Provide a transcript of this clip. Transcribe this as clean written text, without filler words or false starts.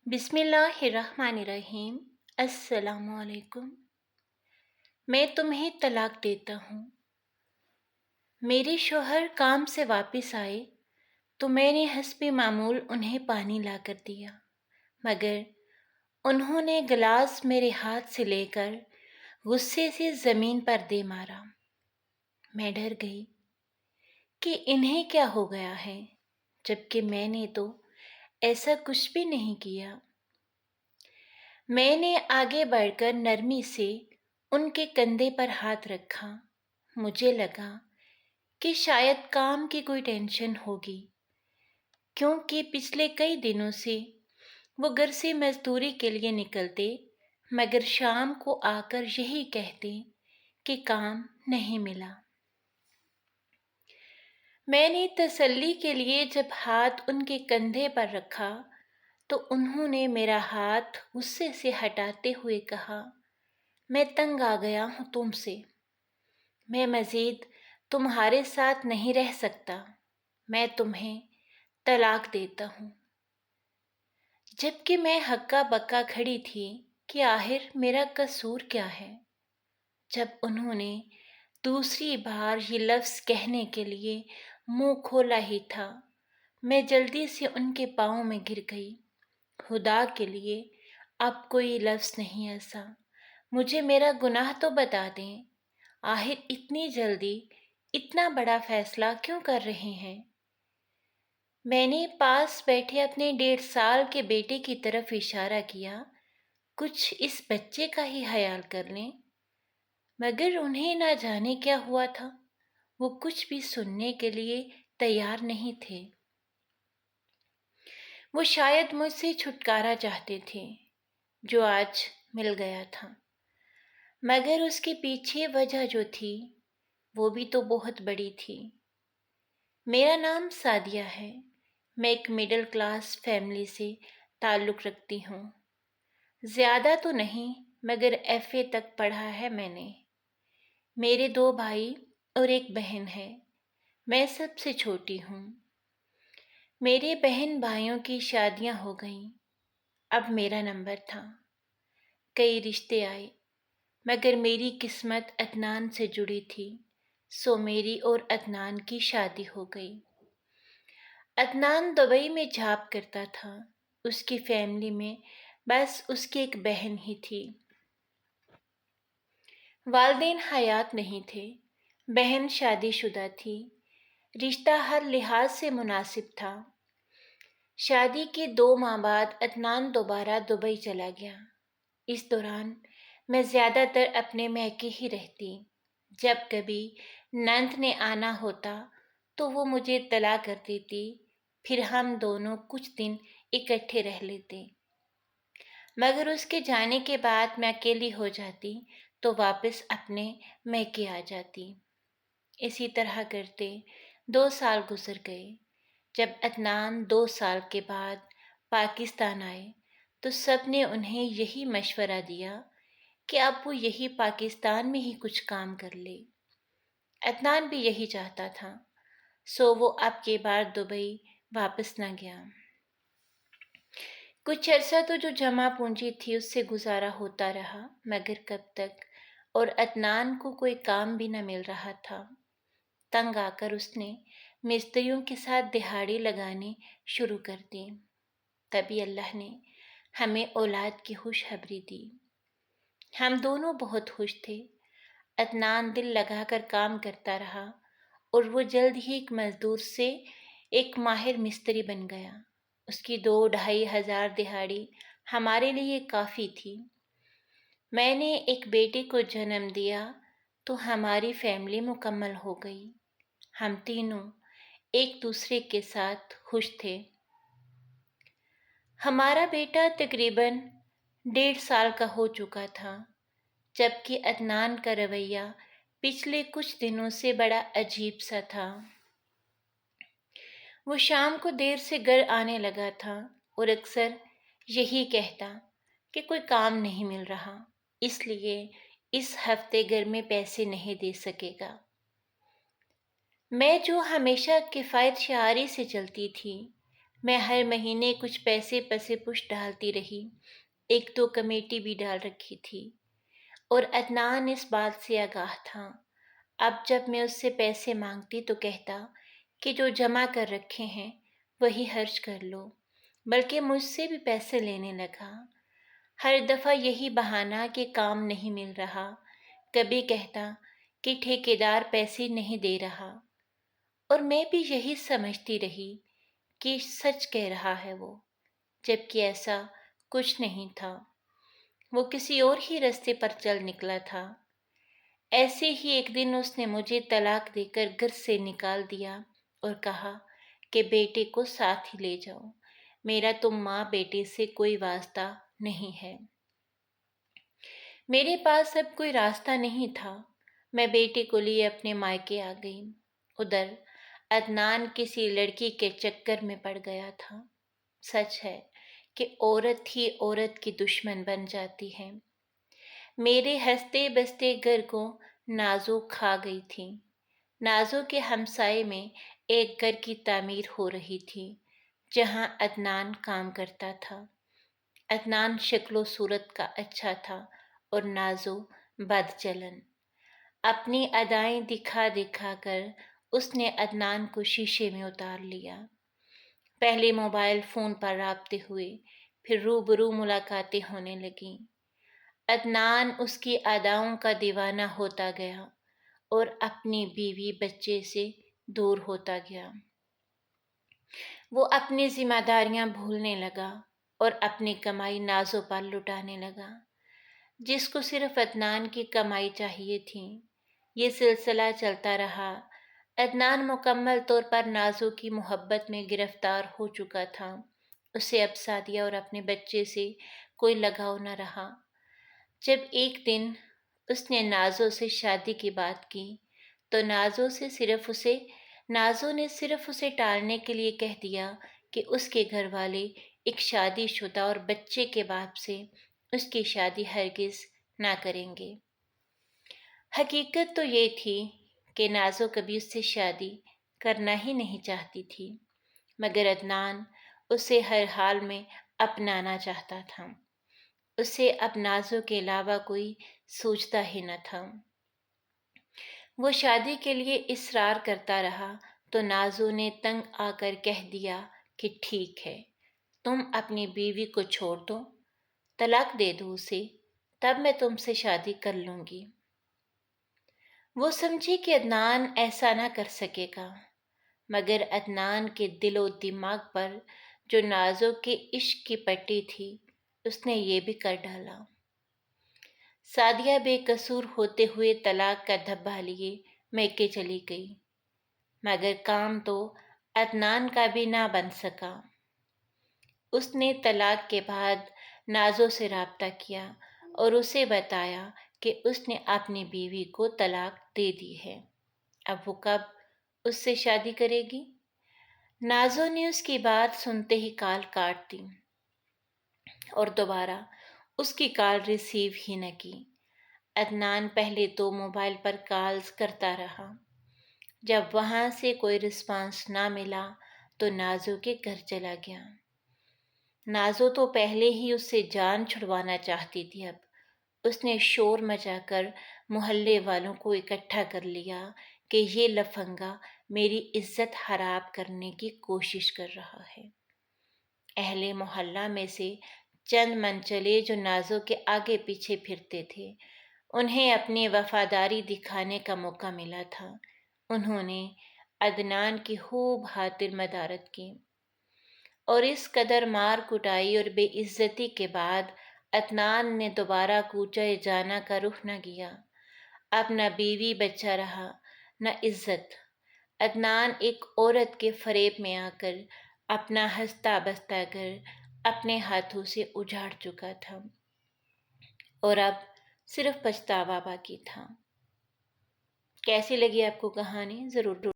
بسم اللہ الرحمن الرحیم۔ السلام علیکم۔ میں تمہیں طلاق دیتا ہوں۔ میرے شوہر کام سے واپس آئے تو میں نے حسب معمول انہیں پانی لا کر دیا، مگر انہوں نے گلاس میرے ہاتھ سے لے کر غصے سے زمین پر دے مارا۔ میں ڈر گئی کہ انہیں کیا ہو گیا ہے، جبکہ میں نے تو ایسا کچھ بھی نہیں کیا۔ میں نے آگے بڑھ کر نرمی سے ان کے کندھے پر ہاتھ رکھا۔ مجھے لگا کہ شاید کام کی کوئی ٹینشن ہوگی، کیونکہ پچھلے کئی دنوں سے وہ گھر سے مزدوری کے لیے نکلتے مگر شام کو آ کر یہی کہتے کہ کام نہیں ملا۔ میں نے تسلی کے لیے جب ہاتھ ان کے کندھے پر رکھا تو انہوں نے میرا ہاتھ غصے سے ہٹاتے ہوئے کہا، میں تنگ آ گیا ہوں تم سے، میں مزید تمہارے ساتھ نہیں رہ سکتا، میں تمہیں طلاق دیتا ہوں۔ جبکہ میں ہکا بکا کھڑی تھی کہ آخر میرا قصور کیا ہے۔ جب انہوں نے دوسری بار یہ لفظ کہنے کے لیے منہ کھولا ہی تھا، میں جلدی سے ان کے پاؤں میں گر گئی۔ خدا کے لیے اب کوئی لفظ نہیں ایسا، مجھے میرا گناہ تو بتا دیں، آخر اتنی جلدی اتنا بڑا فیصلہ کیوں کر رہے ہیں؟ میں نے پاس بیٹھے اپنے 1.5 سال کے بیٹے کی طرف اشارہ کیا، کچھ اس بچے کا ہی خیال کر لیں، مگر انہیں نہ جانے کیا ہوا تھا، وہ کچھ بھی سننے کے لیے تیار نہیں تھے۔ وہ شاید مجھ سے چھٹکارا چاہتے تھے، جو آج مل گیا تھا، مگر اس کے پیچھے وجہ جو تھی وہ بھی تو بہت بڑی تھی۔ میرا نام سعدیہ ہے، میں ایک مڈل کلاس فیملی سے تعلق رکھتی ہوں۔ زیادہ تو نہیں مگر FA تک پڑھا ہے میں نے۔ میرے 2 بھائی اور ایک بہن ہے، میں سب سے چھوٹی ہوں۔ میرے بہن بھائیوں کی شادیاں ہو گئیں، اب میرا نمبر تھا۔ کئی رشتے آئے مگر میری قسمت عدنان سے جڑی تھی، سو میری اور عدنان کی شادی ہو گئی۔ عدنان دبئی میں جاب کرتا تھا، اس کی فیملی میں بس اس کی ایک بہن ہی تھی، والدین حیات نہیں تھے، بہن شادی شدہ تھی، رشتہ ہر لحاظ سے مناسب تھا۔ شادی کے 2 ماہ بعد عدنان دوبارہ دبئی چلا گیا۔ اس دوران میں زیادہ تر اپنے میکے ہی رہتی۔ جب کبھی نند نے آنا ہوتا تو وہ مجھے اطلاع کر دیتی، پھر ہم دونوں کچھ دن اکٹھے رہ لیتے، مگر اس کے جانے کے بعد میں اکیلی ہو جاتی تو واپس اپنے میکے آ جاتی۔ اسی طرح کرتے 2 سال گزر گئے۔ جب عدنان 2 سال کے بعد پاکستان آئے تو سب نے انہیں یہی مشورہ دیا کہ اب وہ یہی پاکستان میں ہی کچھ کام کر لے۔ عدنان بھی یہی چاہتا تھا، سو وہ اب کی بار دبئی واپس نہ گیا۔ کچھ عرصہ تو جو جمع پونجی تھی اس سے گزارا ہوتا رہا، مگر کب تک، اور عدنان کو کوئی کام بھی نہ مل رہا تھا۔ تنگ آ کر اس نے مستریوں کے ساتھ دہاڑی لگانے شروع کر دی۔ تبھی اللہ نے ہمیں اولاد کی خوشخبری دی۔ ہم دونوں بہت خوش تھے۔ عدنان دل لگا کر کام کرتا رہا اور وہ جلد ہی ایک مزدور سے ایک ماہر مستری بن گیا۔ اس کی 2-2.5 ہزار دہاڑی ہمارے لیے کافی تھی۔ میں نے ایک بیٹے کو جنم دیا تو ہماری فیملی مکمل ہو گئی۔ ہم تینوں ایک دوسرے کے ساتھ خوش تھے۔ ہمارا بیٹا تقریباً 1.5 سال کا ہو چکا تھا، جبکہ عدنان کا رویہ پچھلے کچھ دنوں سے بڑا عجیب سا تھا۔ وہ شام کو دیر سے گھر آنے لگا تھا اور اکثر یہی کہتا کہ کوئی کام نہیں مل رہا، اس لیے اس ہفتے گھر میں پیسے نہیں دے سکے گا۔ میں جو ہمیشہ کفایت شعاری سے چلتی تھی، میں ہر مہینے کچھ پیسے پسے پش ڈالتی رہی، ایک دو کمیٹی بھی ڈال رکھی تھی، اور عدنان اس بات سے آگاہ تھا۔ اب جب میں اس سے پیسے مانگتی تو کہتا کہ جو جمع کر رکھے ہیں وہی خرچ کر لو، بلکہ مجھ سے بھی پیسے لینے لگا۔ ہر دفعہ یہی بہانہ کہ کام نہیں مل رہا، کبھی کہتا کہ ٹھیکیدار پیسے نہیں دے رہا، اور میں بھی یہی سمجھتی رہی کہ سچ کہہ رہا ہے وہ، جبکہ ایسا کچھ نہیں تھا، وہ کسی اور ہی راستے پر چل نکلا تھا۔ ایسے ہی ایک دن اس نے مجھے طلاق دے کر گھر سے نکال دیا اور کہا کہ بیٹے کو ساتھ ہی لے جاؤ، میرا تم ماں بیٹے سے کوئی واسطہ نہیں ہے۔ میرے پاس اب کوئی راستہ نہیں تھا، میں بیٹے کو لیے اپنے مائکے آ گئی۔ ادھر عدنان کسی لڑکی کے چکر میں پڑ گیا تھا۔ سچ ہے کہ عورت ہی عورت کی دشمن بن جاتی ہے۔ میرے ہنستے بستے گھر کو نازو کھا گئی تھی۔ نازو کے ہمسائے میں ایک گھر کی تعمیر ہو رہی تھی جہاں عدنان کام کرتا تھا۔ عدنان شکل و صورت کا اچھا تھا اور نازو بد چلن۔ اپنی ادائیں دکھا دکھا کر اس نے عدنان کو شیشے میں اتار لیا۔ پہلے موبائل فون پر رابطے ہوئے، پھر روبرو ملاقاتیں ہونے لگیں۔ عدنان اس کی اداؤں کا دیوانہ ہوتا گیا اور اپنی بیوی بچے سے دور ہوتا گیا۔ وہ اپنی ذمہ داریاں بھولنے لگا اور اپنی کمائی نازو پر لٹانے لگا، جس کو صرف عدنان کی کمائی چاہیے تھی۔ یہ سلسلہ چلتا رہا۔ عدنان مکمل طور پر نازو کی محبت میں گرفتار ہو چکا تھا۔ اسے اب سعدیہ اور اپنے بچے سے کوئی لگاؤ نہ رہا۔ جب ایک دن اس نے نازو سے شادی کی بات کی تو نازو نے صرف اسے ٹالنے کے لیے کہہ دیا کہ اس کے گھر والے ایک شادی شدہ اور بچے کے باپ سے اس کی شادی ہرگز نہ کریں گے۔ حقیقت تو یہ تھی کہ نازو کبھی اس سے شادی کرنا ہی نہیں چاہتی تھی، مگر عدنان اسے ہر حال میں اپنانا چاہتا تھا۔ اسے اب نازو کے علاوہ کوئی سوچتا ہی نہ تھا۔ وہ شادی کے لیے اصرار کرتا رہا تو نازو نے تنگ آ کر کہہ دیا کہ ٹھیک ہے، تم اپنی بیوی کو چھوڑ دو، طلاق دے دو اسے، تب میں تم سے شادی کر لوں گی۔ وہ سمجھی کہ عدنان ایسا نہ کر سکے گا، مگر عدنان کے دل و دماغ پر جو نازو کے عشق کی پٹی تھی، اس نے یہ بھی کر ڈالا۔ سعدیہ بے قصور ہوتے ہوئے طلاق کا دھبا لیے میکے چلی گئی، مگر کام تو عدنان کا بھی نہ بن سکا۔ اس نے طلاق کے بعد نازو سے رابطہ کیا اور اسے بتایا کہ اس نے اپنی بیوی کو طلاق دے دی ہے، اب وہ کب اس سے شادی کرے گی۔ نازو نے اس کی بات سنتے ہی کال کاٹ دی اور دوبارہ اس کی کال ریسیو ہی نہ کی۔ عدنان پہلے تو موبائل پر کالز کرتا رہا، جب وہاں سے کوئی رسپانس نہ ملا تو نازو کے گھر چلا گیا۔ نازو تو پہلے ہی اس سے جان چھڑوانا چاہتی تھی، اب اس نے شور مچا کر محلے والوں کو اکٹھا کر لیا کہ یہ لفنگا میری عزت خراب کرنے کی کوشش کر رہا ہے۔ اہل محلہ میں سے چند منچلے جو نازو کے آگے پیچھے پھرتے تھے، انہیں اپنی وفاداری دکھانے کا موقع ملا تھا۔ انہوں نے عدنان کی خوب خاطر مدارت کی، اور اس قدر مار کٹائی اور بے عزتی کے بعد عدنان نے دوبارہ کوچہ جانا کا رخ نہ کیا۔ اب نہ بیوی بچہ رہا، نہ عزت۔ عدنان ایک عورت کے فریب میں آ کر اپنا ہنستا بستا گھر اپنے ہاتھوں سے اجاڑ چکا تھا، اور اب صرف پچھتاوا باقی تھا۔ کیسی لگی آپ کو کہانی؟ ضرور